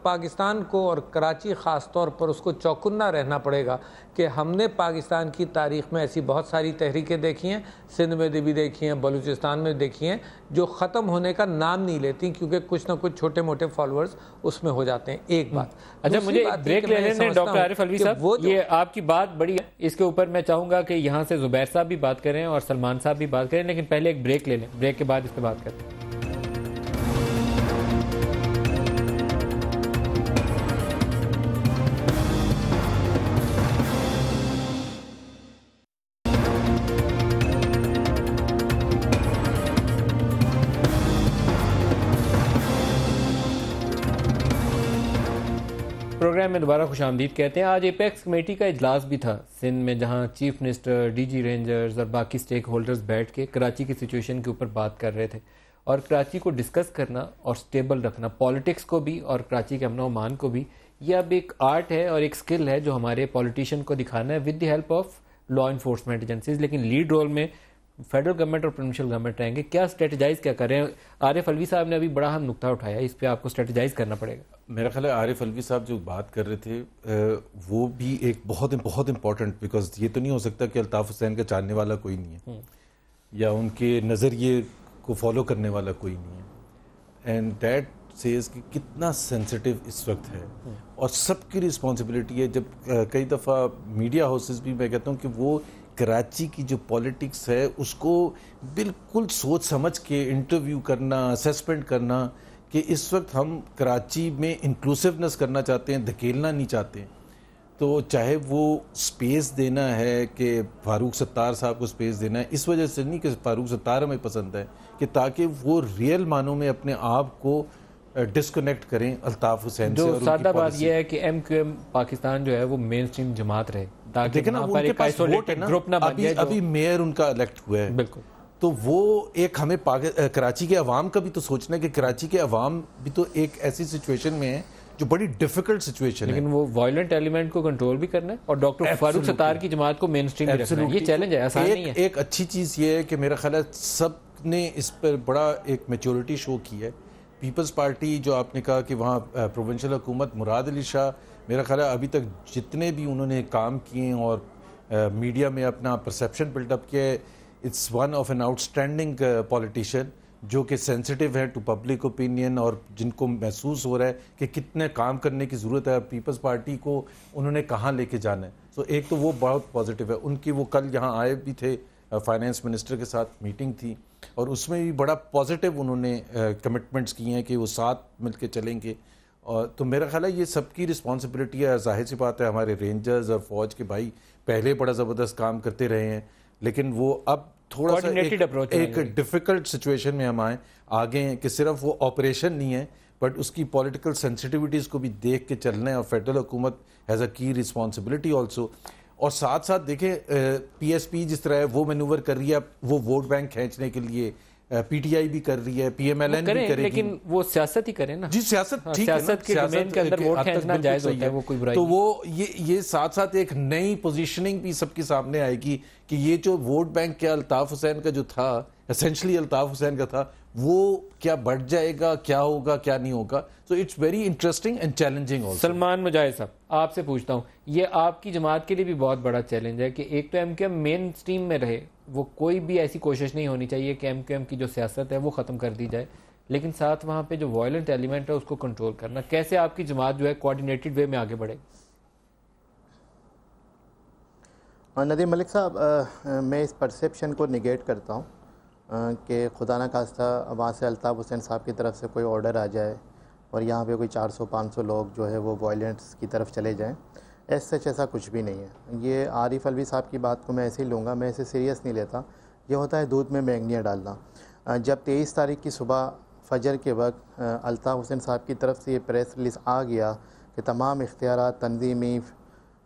پاکستان کو اور کراچی خاص طور پر اس کو چوکنا رہنا پڑے گا کہ ہم نے پاکستان کی تاریخ میں ایسی بہت ساری تحریکیں دیکھی ہیں, سندھ میں بھی دیکھی ہیں, بلوچستان میں دیکھی ہیں, جو ختم ہونے کا نام نہیں لیتی کیونکہ کچھ نہ کچھ چھوٹے موٹے فالوورز اس میں ہو جاتے ہیں. ایک بات. اچھا, مجھے بریک لے لینے ڈاکٹر عارف علوی صاحب, یہ آپ کی بات بڑی ہے, اس کے اوپر میں چاہوں گا کہ یہاں سے زبیر صاحب بھی بات کریں اور سلمان صاحب بھی بات کریں, لیکن پہلے ایک بریک لے لیں, بریک کے بعد اس پہ بات کرتے ہیں. پروگرام میں دوبارہ خوش آمدید کہتے ہیں. آج ایپیکس کمیٹی کا اجلاس بھی تھا سندھ میں, جہاں chief minister, D G rangers اور باقی سٹیک ہولڈرز بیٹھ کے کراچی کی سچویشن کے اوپر بات کر رہے تھے. اور کراچی کو ڈسکس کرنا اور سٹیبل رکھنا, پالیٹکس کو بھی اور کراچی کے امن و امان کو بھی, یہ اب ایک آرٹ ہے اور ایک سکل ہے جو ہمارے پولیٹیشین کو دکھانا ہے with the help of law enforcement agencies. لیکن لیڈ رول میں فیڈرل گورنمنٹ اور پروونشل گورنمنٹ رہیں گے. کیا اسٹریٹجائز کیا کر رہے ہیں؟ عارف الوی صاحب نے ابھی بڑا اہم نقطہ اٹھایا, اس پہ آپ کو اسٹریٹجائز کرنا پڑے گا. میرا خیال ہے عارف الوی صاحب جو بات کر رہے تھے وہ بھی ایک بہت امپورٹنٹ, بیکاز یہ تو نہیں ہو سکتا کہ الطاف حسین کا چاہنے والا کوئی نہیں ہے یا ان کے نظریے کو فالو کرنے والا کوئی نہیں ہے. اینڈ دیٹ سیز کہ کتنا سینسٹیو اس وقت ہے اور سب کی رسپانسبلٹی ہے. جب کئی دفعہ میڈیا ہاؤسز بھی میں کہتا ہوں کہ وہ کراچی کی جو پولیٹکس ہے اس کو بالکل سوچ سمجھ کے انٹرویو کرنا, اسیسمنٹ کرنا کہ اس وقت ہم کراچی میں انکلوسیونیس کرنا چاہتے ہیں, دھکیلنا نہیں چاہتے. تو چاہے وہ سپیس دینا ہے کہ فاروق ستار صاحب کو سپیس دینا ہے, اس وجہ سے نہیں کہ فاروق ستار ہمیں پسند ہے, کہ تاکہ وہ ریئل معنوں میں اپنے آپ کو ڈسکنیکٹ کریں الطاف حسین سے. جو سادہ بات یہ ہے کہ ایم کیو ایم پاکستان جو ہے وہ مین اسٹریم جماعت رہے, تاکہ ابھی میئر ان کا الیکٹ ہوا ہے. بالکل. تو وہ ایک ہمیں کراچی کے عوام کا بھی تو سوچنا ہے کہ کراچی کے عوام بھی تو ایک ایسی سچویشن میں ہے جو بڑی ڈیفیکلٹ سچویشن ہے, لیکن وہ وائلنٹ ایلیمنٹ کو کنٹرول بھی کرنا ہے اور ڈاکٹر فاروق ستار کی جماعت کو مین اسٹریم بھی رکھنا ہے. یہ چیلنج ہے, آسان نہیں ہے. ایک اچھی چیز یہ ہے کہ میرا خیال ہے سب نے اس پر بڑا ایک میچورٹی شو کی ہے. پیپلز پارٹی جو آپ نے کہا کہ وہاں پروونشل حکومت, مراد علی شاہ, میرا خیال ہے ابھی تک جتنے بھی انہوں نے کام کیے اور میڈیا میں اپنا پرسیپشن بلڈ اپ کیا ہے, it's one of an outstanding politician جو کہ سینسٹیو ہے ٹو پبلک اوپینین اور جن کو محسوس ہو رہا ہے کہ کتنے کام کرنے کی ضرورت ہے, پیپلز پارٹی کو انہوں نے کہاں لے کے جانا ہے. تو ایک تو وہ بہت پازیٹیو ہے. ان کی وہ کل یہاں آئے بھی تھے, فائنانس منسٹر کے ساتھ میٹنگ تھی اور اس میں بھی بڑا پازیٹیو انہوں نے کمٹمنٹس کی ہیں کہ وہ ساتھ مل کے چلیں گے. اور تو میرا خیال ہے یہ سب کی رسپانسبلٹی ہے. ظاہر سی بات ہے ہمارے رینجرز اور فوج کے بھائی پہلے بڑا زبردست کام کرتے رہے ہیں, لیکن وہ اب تھوڑا سا ایک ڈیفیکلٹ سچویشن میں ہم آگے ہیں کہ صرف وہ آپریشن نہیں ہے بٹ اس کی پولیٹیکل سینسٹیوٹیز کو بھی دیکھ کے چلنا ہے, اور فیڈرل حکومت ہیز اے کی رسپانسبلٹی آلسو. اور ساتھ ساتھ دیکھیں پی ایس پی جس طرح ہے وہ مینوور کر رہی ہے, وہ ووٹ بینک کھینچنے کے لیے پی ٹی آئی بھی کر رہی ہے, پی ایم ایل این بھی کرے گی, لیکن وہ سیاست ہی کریں نا. جی سیاست ٹھیک ہے, سیاست کے ڈومین کے اندر ووٹ کھینچنا جائز ہوتا ہے, وہ کوئی برائی تو وہ یہ ساتھ ساتھ ایک نئی پوزیشننگ بھی سب کے سامنے آئے گی کہ یہ جو ووٹ بینک کیا الطاف حسین کا جو تھا, اسینشلی الطاف حسین کا تھا, وہ کیا بڑھ جائے گا, کیا ہوگا, کیا نہیں ہوگا. تو it's very interesting and challenging also. Salman Mujahid صاحب, آپ سے پوچھتا ہوں, یہ آپ کی جماعت کے لیے بھی بہت بڑا چیلنج ہے کہ ایک تو ایم کیو ایم مین اسٹریم میں رہے, وہ کوئی بھی ایسی کوشش نہیں ہونی چاہیے کہ ایم کیو ایم کی جو سیاست ہے وہ ختم کر دی جائے, لیکن ساتھ وہاں پہ جو وائلنٹ ایلیمنٹ ہے اس کو کنٹرول کرنا. کیسے آپ کی جماعت جو ہے کوآرڈینیٹڈ وے میں آگے بڑھے گی؟ ندیم ملک صاحب, میں اس پرسیپشن کو نگیٹ کرتا ہوں کہ خدا نہ خواستہ وہاں سے الطاف حسین صاحب کی طرف سے کوئی آرڈر آ جائے اور یہاں پہ کوئی 400-500 لوگ جو ہے وہ وائلنٹس کی طرف چلے جائیں. ایسا کچھ بھی نہیں ہے. یہ عارف الوی صاحب کی بات کو میں ایسے ہی لوں گا, میں اسے سیریس نہیں لیتا. یہ ہوتا ہے دودھ میں مینگنیاں ڈالنا. جب 23 تاریخ کی صبح فجر کے وقت الطاف حسین صاحب کی طرف سے یہ پریس ریلیز آ گیا کہ تمام اختیارات تنظیمی,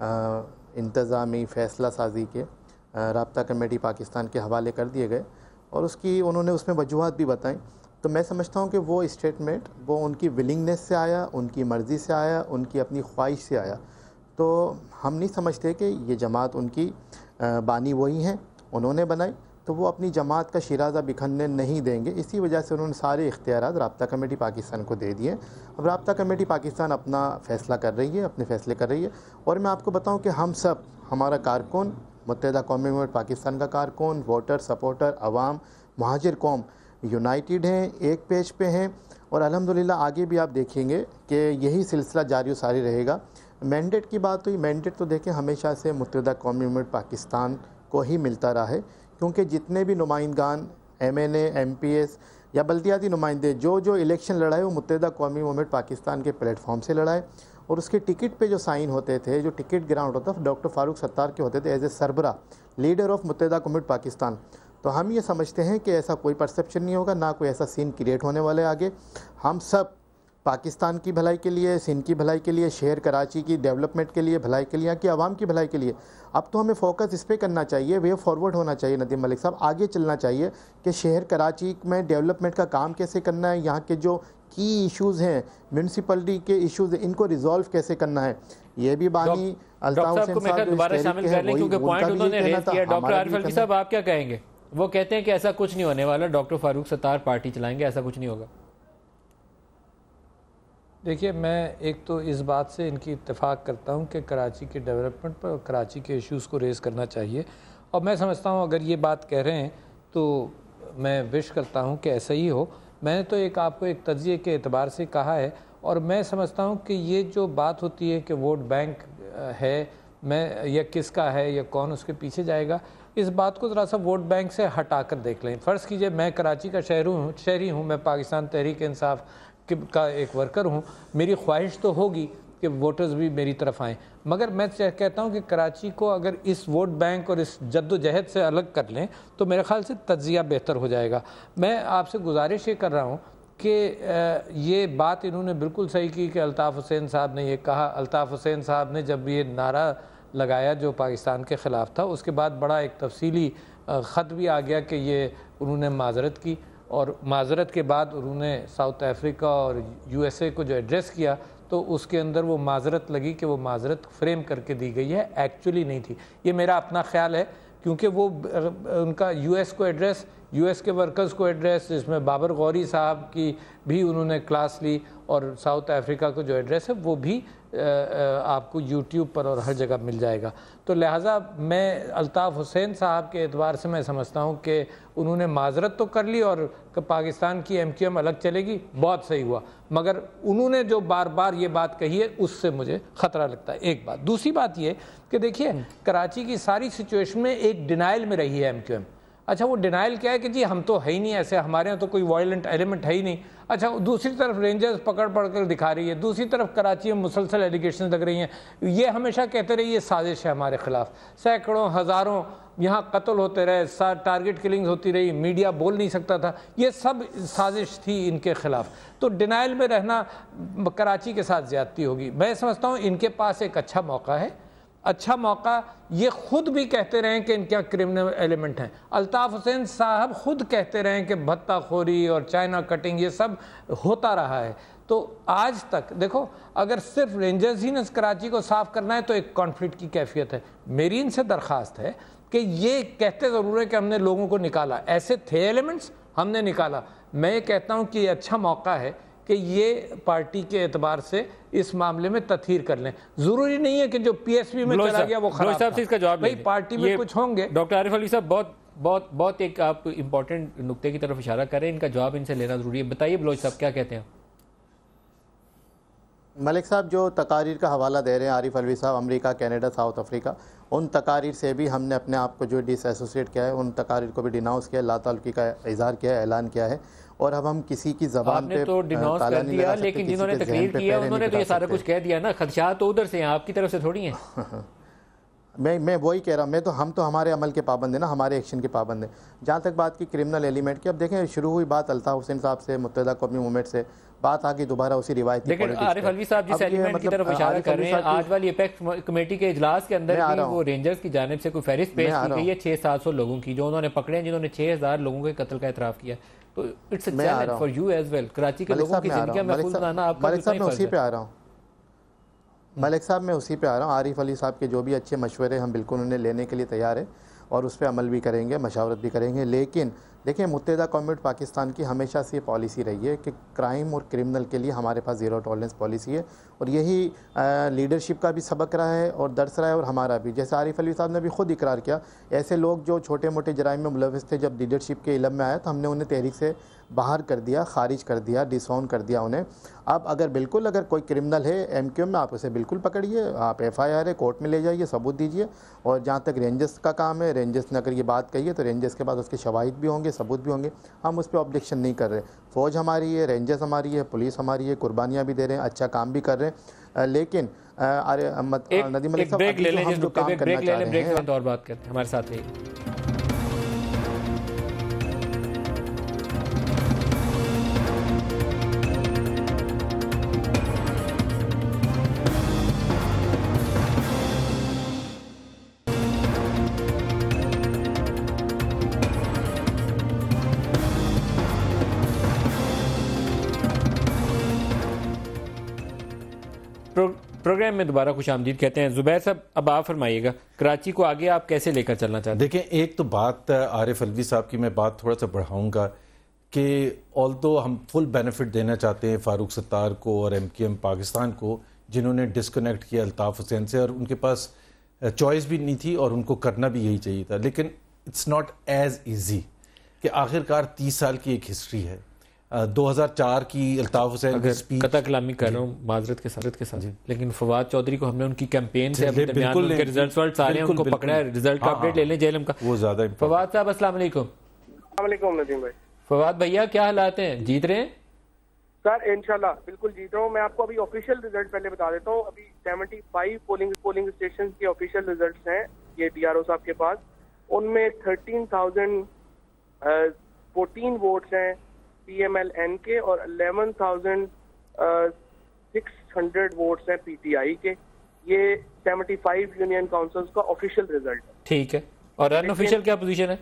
انتظامی, فیصلہ سازی کے رابطہ کمیٹی پاکستان کے حوالے کر دیے گئے اور انہوں نے اس میں وجوہات بھی بتائیں, تو میں سمجھتا ہوں کہ وہ اسٹیٹمنٹ وہ ان کی ولنگنیس سے آیا, ان کی مرضی سے آیا, ان کی اپنی خواہش سے آیا. تو ہم نہیں سمجھتے کہ یہ جماعت ان کی بانی وہی ہیں, انہوں نے بنائی, تو وہ اپنی جماعت کا شیرازہ بکھرنے نہیں دیں گے. اسی وجہ سے انہوں نے سارے اختیارات رابطہ کمیٹی پاکستان کو دے دیے. اب رابطہ کمیٹی پاکستان اپنا فیصلہ کر رہی ہے, اپنے فیصلے کر رہی ہے. اور میں آپ کو بتاؤں کہ ہم سب, ہمارا کارکن, متحدہ قومی جمہوریت پاکستان کا کارکن, ووٹر, سپورٹر, عوام, مہاجر قوم یونائٹڈ ہیں, ایک پیج پہ ہیں, اور الحمدللہ آگے بھی آپ دیکھیں گے کہ یہی سلسلہ جاری و ساری رہے گا. مینڈیٹ کی بات ہوئی, مینڈیٹ تو دیکھیں ہمیشہ سے متحدہ قومی جمہوریت پاکستان کو ہی ملتا رہا ہے, کیونکہ جتنے بھی نمائندگان ایم این اے, ایم پی ایس یا بلدیاتی نمائندے جو الیکشن لڑائے وہ متحدہ قومی جمہوریت پاکستان کے پلیٹ فارم سے لڑائے, اور اس کے ٹکٹ پہ جو سائن ہوتے تھے, جو ٹکٹ گراؤنڈ ہوتا تھا, ڈاکٹر فاروق ستار کے ہوتے تھے ایز اے سربراہ, لیڈر آف متحدہ قومی جمہوریت پاکستان. تو ہم یہ سمجھتے ہیں کہ ایسا کوئی پرسیپشن نہیں ہوگا, نہ کوئی ایسا سین کریٹ ہونے والے آگے. ہم سب پاکستان کی بھلائی کے لیے، سندھ کی بھلائی کے لیے، شہر کراچی کی ڈیولپمنٹ کے لیے، بھلائی کے لیے، یہاں کی عوام کی بھلائی کے لیے. اب تو ہمیں فوکس اس پہ کرنا چاہیے، وے فارورڈ ہونا چاہیے. ندیم ملک صاحب آگے چلنا چاہیے کہ شہر کراچی میں ڈیولپمنٹ کا کام کیسے کرنا ہے، یہاں کے جو کی ایشوز ہیں، میونسپلٹی کے ایشوز ہیں، ان کو ریزالو کیسے کرنا ہے. یہ بھی بانی الطاف حسین صاحب دوبارہ شامل کر لیں کیونکہ پوائنٹ انہوں نے ریز کیا. ڈاکٹر عارف الوی صاحب آپ کیا کہیں گے؟ وہ کہتے ہیں کہ ایسا کچھ نہیں ہونے والا، ڈاکٹر فاروق ستار پارٹی چلائیں گے، ایسا کچھ نہیں ہوگا. دیکھیے میں ایک تو اس بات سے ان کی اتفاق کرتا ہوں کہ کراچی کے ڈیولپمنٹ پر اور کراچی کے ایشوز کو ریز کرنا چاہیے، اور میں سمجھتا ہوں اگر یہ بات کہہ رہے ہیں تو میں وش کرتا ہوں کہ ایسا ہی ہو. میں نے تو آپ کو ایک تجزیے کے اعتبار سے کہا ہے، اور میں سمجھتا ہوں کہ یہ جو بات ہوتی ہے کہ ووٹ بینک ہے یا کس کا ہے یا کون اس کے پیچھے جائے گا، اس بات کو ذرا سا ووٹ بینک سے ہٹا کر دیکھ لیں. فرض کیجئے میں کراچی کا شہری ہوں، میں پاکستان تحریک انصاف کا ایک ورکر ہوں، میری خواہش تو ہوگی کہ ووٹرز بھی میری طرف آئیں، مگر میں کہتا ہوں کہ کراچی کو اگر اس ووٹ بینک اور اس جد و جہد سے الگ کر لیں تو میرے خیال سے تجزیہ بہتر ہو جائے گا. میں آپ سے گزارش یہ کر رہا ہوں کہ یہ بات انہوں نے بالکل صحیح کی کہ الطاف حسین صاحب نے یہ کہا. الطاف حسین صاحب نے جب یہ نعرہ لگایا جو پاکستان کے خلاف تھا، اس کے بعد بڑا ایک تفصیلی خط بھی آ گیا کہ یہ انہوں نے معذرت کی، اور معذرت کے بعد انہوں نے ساؤتھ افریقہ اور یو ایس اے کو جو ایڈریس کیا تو اس کے اندر وہ معذرت لگی کہ وہ معذرت فریم کر کے دی گئی ہے، ایکچولی نہیں تھی. یہ میرا اپنا خیال ہے کیونکہ وہ ان کا یو ایس کو ایڈریس، یو ایس کے ورکرز کو ایڈریس، جس میں بابر غوری صاحب کی بھی انہوں نے کلاس لی، اور ساؤتھ افریقہ کو جو ایڈریس ہے وہ بھی آپ کو یوٹیوب پر اور ہر جگہ مل جائے گا. تو لہٰذا میں الطاف حسین صاحب کے اعتبار سے میں سمجھتا ہوں کہ انہوں نے معذرت تو کر لی اور پاکستان کی ایم کیو ایم الگ چلے گی، بہت صحیح ہوا، مگر انہوں نے جو بار بار یہ بات کہی ہے اس سے مجھے خطرہ لگتا ہے. ایک بات. دوسری بات یہ کہ دیکھیے کراچی کی ساری سچویشن میں ایک ڈینائل میں رہی ہے ایم کیو ایم. اچھا وہ ڈینائل کیا ہے کہ جی ہم تو ہے ہی نہیں ایسے، ہمارے ہاں تو کوئی وائلنٹ ایلیمنٹ ہے ہی نہیں. اچھا دوسری طرف رینجرز پکڑ کر دکھا رہی ہے، دوسری طرف کراچی میں مسلسل ایلیگیشن لگ رہی ہیں. یہ ہمیشہ کہتے رہے یہ سازش ہے ہمارے خلاف، سینکڑوں ہزاروں یہاں قتل ہوتے رہے، ٹارگٹ کلنگز ہوتی رہی، میڈیا بول نہیں سکتا تھا، یہ سب سازش تھی ان کے خلاف. تو ڈینائل میں رہنا کراچی کے ساتھ زیادتی ہوگی. میں سمجھتا ہوں ان کے پاس ایک اچھا موقع ہے، اچھا موقع. یہ خود بھی کہتے رہیں کہ ان کیا کرمنل ایلیمنٹ ہیں. الطاف حسین صاحب خود کہتے رہیں کہ بھتہ خوری اور چائنا کٹنگ یہ سب ہوتا رہا ہے. تو آج تک دیکھو اگر صرف رینجرز ہی نے کراچی کو صاف کرنا ہے تو ایک کانفلکٹ کی کیفیت ہے. میری ان سے درخواست ہے کہ یہ کہتے ضرور ہے کہ ہم نے لوگوں کو نکالا، ایسے تھے ایلیمنٹس ہم نے نکالا. میں کہتا ہوں کہ یہ اچھا موقع ہے کہ یہ پارٹی کے اعتبار سے اس معاملے میں تطہیر کر لیں. ضروری نہیں ہے کہ جو پی ایس پی میں چلا گیا وہ خراب تھا. اس کا جواب بھائی پارٹی میں کچھ ہوں گے. ڈاکٹر عارف الوی صاحب بہت ایک آپ امپورٹنٹ نقطے کی طرف اشارہ کر رہے ہیں، ان کا جواب ان سے لینا ضروری ہے. بتائیے بلوچ صاحب کیا کہتے ہیں؟ ملک صاحب جو تقاریر کا حوالہ دے رہے ہیں عارف الوی صاحب، امریکہ، کینیڈا، ساؤتھ افریقہ، ان تقاریر سے بھی ہم نے اپنے آپ کو جو ڈس ایسوسیٹ کیا ہے، ان تقاریر کو بھی ڈیناؤنس کیا ہے، لا تعلقی کا اظہار کیا ہے، اعلان کیا ہے. اور اب ہم کسی کی زبان پہ تو ڈیناؤنس کر دیا، لیکن جنہوں نے تقریر کیا انہوں نے تو یہ سارا کچھ کہہ دیا نا. خدشات تو ادھر سے ہیں، آپ کی طرف سے تھوڑی ہیں. میں وہی کہہ رہا ہوں، ہم تو ہمارے عمل کے پابند ہیں نا، ہمارے ایکشن کے پابند ہیں. جہاں تک بات کی کرمنل ایلیمنٹ کی، اب دیکھیں شروع ہوئی بات الطاف حسین صاحب سے، متحدہ قومی موومنٹ سے، بات آگئی دوبارہ اسی روایتی لیکن عارف الوی صاحب جس ایلیمنٹ کی طرف اشارہ کر رہے ہیں، آج والی ایپیکس کمیٹی کے اجلاس کے اندر بھی وہ رینجرز کی جانب سے کوئی فہرست پیش کی گئی ہے 600-700 لوگوں کی جو انہوں نے پکڑے ہیں، جنہوں نے 6000 لوگوں کے قتل کا اعتراف کیا. تو it's a challenge for you as well. Karachi کے لوگوں کی زندگیاں محفوظ بنانا آپ کا ملک صاحب میں اسی پہ آ رہا ہوں. ملک صاحب میں اسی پہ آ رہا ہوں. عارف علی صاحب کے جو بھی اچھے مشورے ہم بالکل انہیں لینے کے لیے تیار ہیں اور اس پہ عمل بھی کریں گے، مشاورت بھی کریں گے. لیکن دیکھیں متحدہ قومی پاکستان کی ہمیشہ سے یہ پالیسی رہی ہے کہ کرائم اور کرمنل کے لیے ہمارے پاس زیرو ٹالرنس پالیسی ہے، اور یہی لیڈرشپ کا بھی سبق رہا ہے اور درس رہا ہے، اور ہمارا بھی. جیسے عارف علی صاحب نے بھی خود اقرار کیا، ایسے لوگ جو چھوٹے موٹے جرائم میں ملوث تھے جب لیڈرشپ کے علم میں آیا تو ہم نے انہیں تحریک سے باہر کر دیا، خارج کر دیا، ڈس آن کر دیا انہیں. اب اگر کوئی کرمنل ہے ایم کیو ایم میں، آپ اسے بالکل پکڑیے، آپ ایف آئی آر ہے کورٹ میں لے جائیے، ثبوت دیجیے. اور جہاں تک رینجرز کا کام ہے، رینجرز نے اگر یہ بات کہی ہے تو رینجرز کے بعد اس کے شواہد بھی ہوں گے، ثبوت بھی ہوں گے. ہم اس پہ آبجیکشن نہیں کر رہے. فوج ہماری ہے، رینجرز ہماری ہے، پولیس ہماری ہے، قربانیاں بھی دے رہے ہیں، اچھا کام بھی کر رہے ہیں. لیکن ندیم ملک صاحب ہم جو کام کرنا چاہ رہے ہیں اور بات کرتے ہیں ہمارے ساتھ ہی. پروگرام میں دوبارہ خوش آمدید کہتے ہیں. زبیر صاحب اب آپ فرمائیے گا کراچی کو آگے آپ کیسے لے کر چلنا چاہتے ہیں؟ دیکھیں ایک تو بات عارف الوی صاحب کی میں بات تھوڑا سا بڑھاؤں گا کہ آلدو ہم فل بینیفٹ دینا چاہتے ہیں فاروق ستار کو اور MKM پاکستان کو جنہوں نے ڈسکنیکٹ کیا الطاف حسین سے، اور ان کے پاس چوائس بھی نہیں تھی اور ان کو کرنا بھی یہی چاہیے تھا، لیکن اٹس ناٹ ایز ایزی کہ آخرکار 30 سال کی ایک ہسٹری ہے. 2004 کی الطاف حسین کی سپیچ، قطع کلامی کر رہا ہوں معذرت کے ساتھ، لیکن فواد چودھری کو ہم نے ان کی کیمپین سے درمیان ان کے ریزلٹس آ رہے ہیں، ان کو پکڑا ہے، ریزلٹ کا اپڈیٹ لے لیں جیلم کا. وہ زیادہ فواد صاحب السلام علیکم. السلام علیکم ندیم بھائی. فواد بھیا کیا حالات ہیں، جیت رہے ہیں؟ سر انشاءاللہ بالکل جیت رہا ہوں. میں آپ کو ابھی آفیشیل ریزلٹ پہلے بتا دیتا ہوں. ابھی 75 پولنگ اسٹیشن کے آفیشیل ریزلٹس ہیں یہ DRO صاحب کے پاس. ان میں 13,014 ووٹس ہیں PMLN کے اور 11,600 ووٹس ہیں PTI کے. یہ 75 یونین کاؤنسلز کا آفیشیل ریزلٹ ہے. ٹھیک ہے. اور ان آفیشیل کیا پوزیشن ہے؟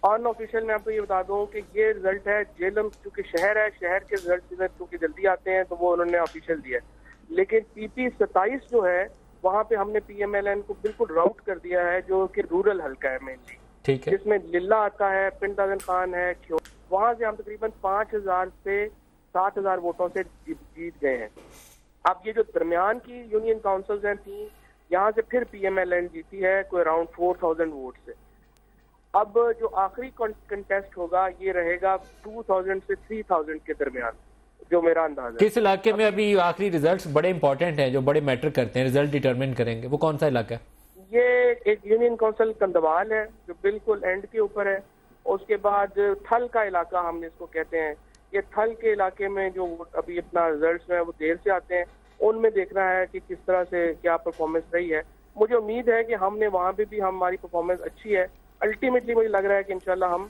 ان آفیشیل میں آپ کو یہ بتا دوں کہ یہ ریزلٹ ہے جیلم، چونکہ شہر ہے، شہر کے ریزلٹ چونکہ جلدی آتے ہیں تو وہ انہوں نے آفیشیل دیا ہے. لیکن PP27 جو ہے وہاں پہ ہم نے PMLN کو بالکل راؤٹ کر دیا ہے جو کہ رورل حلقہ ہے مینلی، ٹھیک ہے، جس میں للہ آتا ہے، پنڈ تازن خان ہے، وہاں سے ہم تقریباً 5,000 سے 7,000 ووٹوں سے جیت گئے ہیں. اب یہ جو درمیان کی یونین کاؤنسلز ہیں 3، یہاں سے پھر PMLN جیتی ہے کوئی اراؤنڈ 4,000 ووٹ سے. اب جو آخری کنٹیسٹ ہوگا یہ رہے گا 2,000 سے 3,000 کے درمیان، جو میرا اندازہ ہے. کس علاقے میں ابھی آخری ریزلٹس بڑے امپورٹنٹ ہیں جو بڑے میٹر کرتے ہیں، ریزلٹ ڈیٹرمن کریں گے، وہ کون سا علاقہ ہے؟ یہ ایک یونین کونسل کندوال ہے جو بالکل اینڈ کے اوپر ہے. اس کے بعد تھل کا علاقہ ہم نے اس کو کہتے ہیں. یہ تھل کے علاقے میں جو ابھی اپنا ریزلٹس ہیں وہ دیر سے آتے ہیں، ان میں دیکھنا ہے کہ کس طرح سے کیا پرفارمنس رہی ہے. مجھے امید ہے کہ ہم نے وہاں پہ بھی ہماری پرفارمنس اچھی ہے. الٹیمیٹلی مجھے لگ رہا ہے کہ انشاءاللہ ہم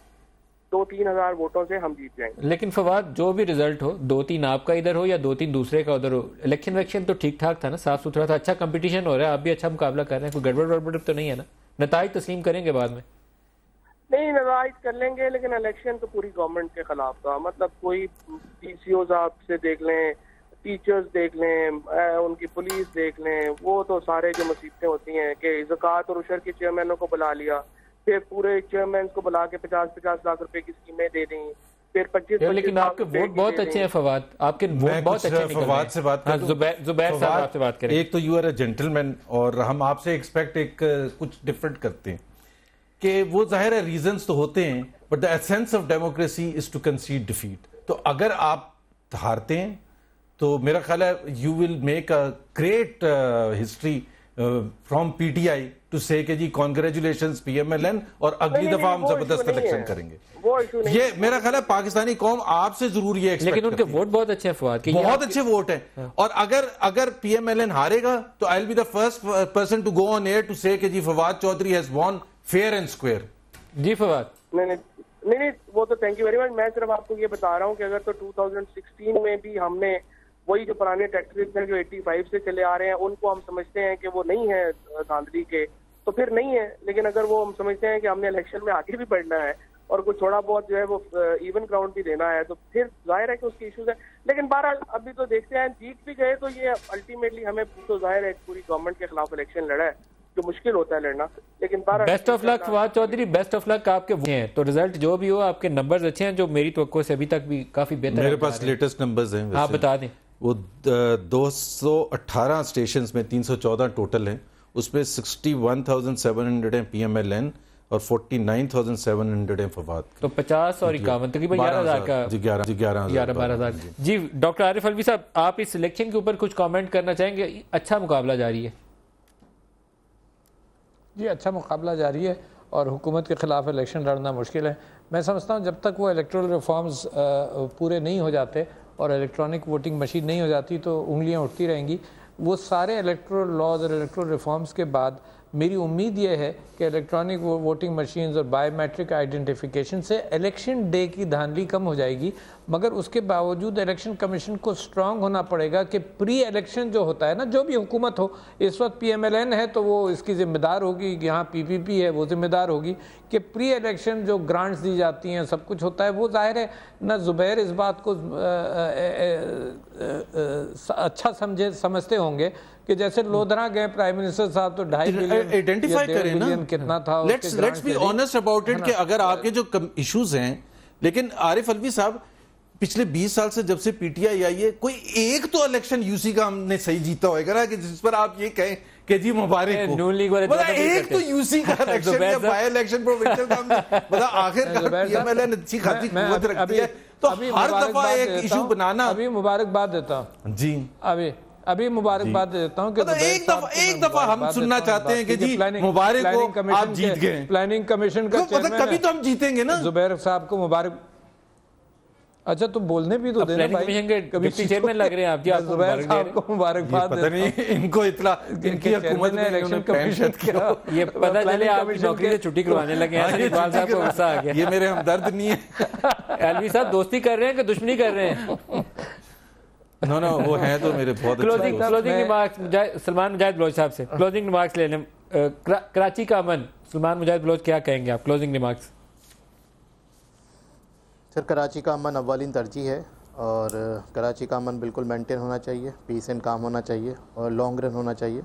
2-3 ہزار ووٹوں سے ہم جیت جائیں گے. لیکن فواد جو بھی ریزلٹ ہو، 2-3 آپ کا ادھر ہو یا 2-3 دوسرے کا ادھر ہو، الیکشن تو ٹھیک ٹھاک تھا نا، صاف ستھرا تھا، اچھا کمپٹیشن ہو رہا ہے، آپ بھی اچھا مقابلہ کر رہے ہیں، کوئی گڑبڑ تو نہیں ہے نا؟ نتائج تسلیم کریں گے بعد میں؟ نہیں، نتائج کر لیں گے، لیکن الیکشن تو پوری گورنمنٹ کے خلاف تھا. مطلب کوئی PCOs آپ سے دیکھ لیں، ٹیچرز دیکھ لیں، ان کی پولیس دیکھ لیں، وہ تو سارے جو مصیبتیں ہوتی ہیں کہ زکوٰۃ اور عشر کے چیئرمینوں کو بلا لیا، پھر پورے چیئرمینز کو بلا کے 50 لاکھ روپے کی اسکیمیں دے دیں، پھر 25 لیکن آپ کے ووٹ بہت اچھے ہیں فواد، آپ کے ووٹ بہت اچھے نکل فواد سے بات کریں. زبیر صاحب آپ سے بات کریں. ایک تو یو آر اے جینٹلمین اور ہم آپ سے ایکسپیکٹ کچھ ڈفرنٹ کرتے ہیں کہ وہ ظاہر ہے ریزنز تو ہوتے ہیں، but the essence of democracy is to concede defeat. تو اگر آپ ہارتے ہیں تو میرا خیال ہے you will make a great history from PTI to سے کہ جی کانگریچولیشنز PMLN، اور اگلی دفعہ ہم زبردست الیکشن کریں گے. یہ میرا خیال ہے پاکستانی قوم آپ سے ضرور یہ ایکسپیکٹ لیکن ان کے ووٹ بہت اچھے ہیں فواد، بہت اچھے ووٹ ہیں. اور اگر PMLN ہارے گا تو I'll be the first person to go on air to say کہ جی Fawad Chaudhry has won fair and square. جی فواد. نہیں وہ تو تھینک یو ویری مچ. میں صرف آپ کو یہ بتا رہا ہوں کہ اگر تو 2016 میں بھی ہم نے وہی جو پرانے ٹیکٹکس ہیں جو 85 سے چلے آ رہے ہیں ان کو ہم سمجھتے ہیں کہ وہ نہیں ہے دھاندلی کے، تو پھر نہیں ہے. لیکن اگر وہ ہم سمجھتے ہیں کہ ہم نے الیکشن میں آگے بھی بڑھنا ہے اور کچھ تھوڑا بہت جو ہے وہ ایون گراؤنڈ بھی دینا ہے، تو پھر ظاہر ہے کہ اس کے ایشوز ہیں. لیکن بہرحال ابھی تو دیکھتے ہیں، جیت بھی گئے تو یہ الٹیمیٹلی ہمیں تو ظاہر ہے پوری گورنمنٹ کے خلاف الیکشن لڑا ہے جو مشکل ہوتا ہے لڑنا. لیکن best of luck Fawad Chaudhry, best of luck. آپ کے ہیں تو رزلٹ جو بھی ہو، آپ کے نمبرز اچھے ہیں جو میری توقع سے ابھی تک بھی کافی بہتر ہیں. میرے پاس لیٹسٹ نمبرز ہیں، آپ بتا دیں. وہ 218 اسٹیشنز میں 314 ٹوٹل ہیں، اس میں 61,700 ہیں PMLN اور 49,700 ہیں فواد. تو 50 اور 51 تقریباً 11,000 کا. جی 11,000. جی ڈاکٹر عارف الوی صاحب، آپ اس الیکشن کے اوپر کچھ کامنٹ کرنا چاہیں گے؟ اچھا مقابلہ جاری ہے. جی اچھا مقابلہ جاری ہے اور حکومت کے خلاف الیکشن لڑنا مشکل ہے. میں سمجھتا ہوں جب تک وہ الیکٹرل ریفارمز پورے نہیں ہو جاتے اور الیکٹرانک ووٹنگ مشین نہیں ہو جاتی تو انگلیاں اٹھتی رہیں گی. وہ سارے الیکٹرل لاز اور الیکٹرل ریفارمز کے بعد میری امید یہ ہے کہ الیکٹرانک ووٹنگ مشینز اور بایو میٹرک آئیڈینٹیفیکیشن سے الیکشن ڈے کی دھاندلی کم ہو جائے گی. مگر اس کے باوجود الیکشن کمیشن کو سٹرانگ ہونا پڑے گا کہ پری الیکشن جو ہوتا ہے نا، جو بھی حکومت ہو، اس وقت PMLN ہے تو وہ اس کی ذمہ دار ہوگی، یہاں PPP ہے وہ ذمہ دار ہوگی کہ پری الیکشن جو گرانٹس دی جاتی ہیں سب کچھ ہوتا ہے. وہ ظاہر ہے نہ زبیر اس بات کو اچھا سمجھتے ہوں گے کہ جیسے لودھرا گئے پرائم منسٹر صاحب تو 2.5 بلین آئیڈینٹیفائی کریں نا, کتنا تھا, let's be honest about it کہ اگر آپ کے جو ایشوز ہیں, لیکن عارف علوی صاحب پچھلے 20 سال سے جب سے پی ٹی آئی آئی ہے کوئی ایک تو الیکشن یو سی کا ہم نے صحیح جیتا ہوئے گا نا کہ جس پر آپ یہ کہیں کہ جی مبارک ہو, ایک تو یو سی کا الیکشن یا بائی الیکشن پروونشل کا ہم نے آخر کار پی ایم ایل این اچھی خاصی قوت رکھتی ہے تو ہر دفعہ ایک ایشو بنانا. ابھی مبارکباد دیتا ہوں جی, ابھی مبارکباد دیتا ہوں کہ ایک دفعہ ہم سننا چاہتے ہیں کہ جی مبارک ہو آپ جیت گئے. پلاننگ کمیشن کا چیئرمین کبھی تو ہم جیتیں گے نا. زبیر صاحب کو مبارک. اچھا تو بولنے بھی تو دینا بھائی, کبھی چیئرمین لگ رہے ہیں آپ جی, آپ زبیر صاحب کو مبارکباد پتہ نہیں ان کو اطلاع ان کی حکومت نے الیکشن کمیشن کیا, یہ پتہ چلے آپ نوکری سے چھٹی کروانے لگے ہیں. اقبال صاحب کو غصہ آ گیا. یہ میرے ہمدرد نہیں ہے. علوی صاحب دوستی کر رہے ہیں کہ دشمنی کر رہے ہیں؟ نو وہ ہیں تو میرے بہت کلوزنگ ریمارکس سلمان مجاہد بلوچ صاحب سے کلوزنگ ریمارکس لے لیں. کراچی کا امن, سلمان مجاہد بلوچ کیا کہیں گے آپ کلوزنگ ریمارکس؟ سر کراچی کا امن اولین ترجیح ہے, اور کراچی کا امن بالکل مینٹین ہونا چاہیے, پیس اینڈ کام ہونا چاہیے, اور لانگ رن ہونا چاہیے.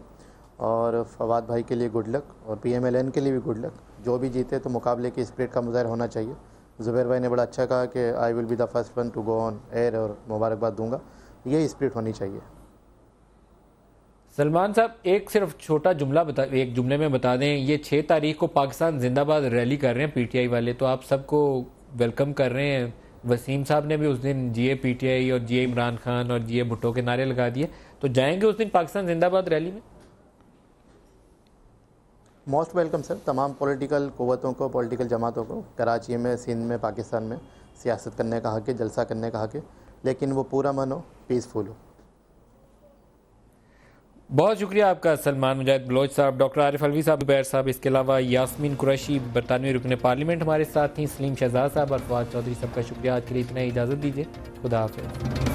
اور فواد بھائی کے لیے گڈ لک, اور پی ایم ایل این کے لیے بھی گڈ لک. جو بھی جیتے تو مقابلے کی اسپرٹ کا مظاہرہ ہونا چاہیے. زبیر بھائی نے بڑا اچھا کہا کہ I will be the first one to go on air, اور مبارکباد دوں گا. یہ اسپرٹ ہونی چاہیے. سلمان صاحب ایک صرف چھوٹا جملہ ایک جملے میں بتا دیں, یہ 6 تاریخ کو پاکستان زندہ باد ریلی کر رہے ہیں پی ٹی آئی والے, تو آپ سب کو ویلکم کر رہے ہیں. وسیم صاحب نے بھی اس دن جی اے پی ٹی آئی اور جی اے عمران خان اور جی اے بھٹو کے نعرے لگا دیے, تو جائیں گے اس دن پاکستان زندہ باد ریلی میں؟ Most welcome sir. تمام پولیٹیکل قوتوں کو, پولیٹیکل جماعتوں کو کراچی میں, سندھ میں, پاکستان میں سیاست کرنے کا حق ہے, جلسہ کرنے کا حق ہے, لیکن وہ پورا من ہو, پیسفل ہو. بہت شکریہ آپ کا سلمان مجاہد بلوچ صاحب, ڈاکٹر عارف علوی صاحب, زبیر صاحب, اس کے علاوہ یاسمین قریشی برطانوی رکن پارلیمنٹ ہمارے ساتھ تھیں, سلیم شہزاد صاحب اور فواد چودھری. سب کا شکریہ. آج کے لیے اتنا ہی, اجازت دیجیے. خدا حافظ.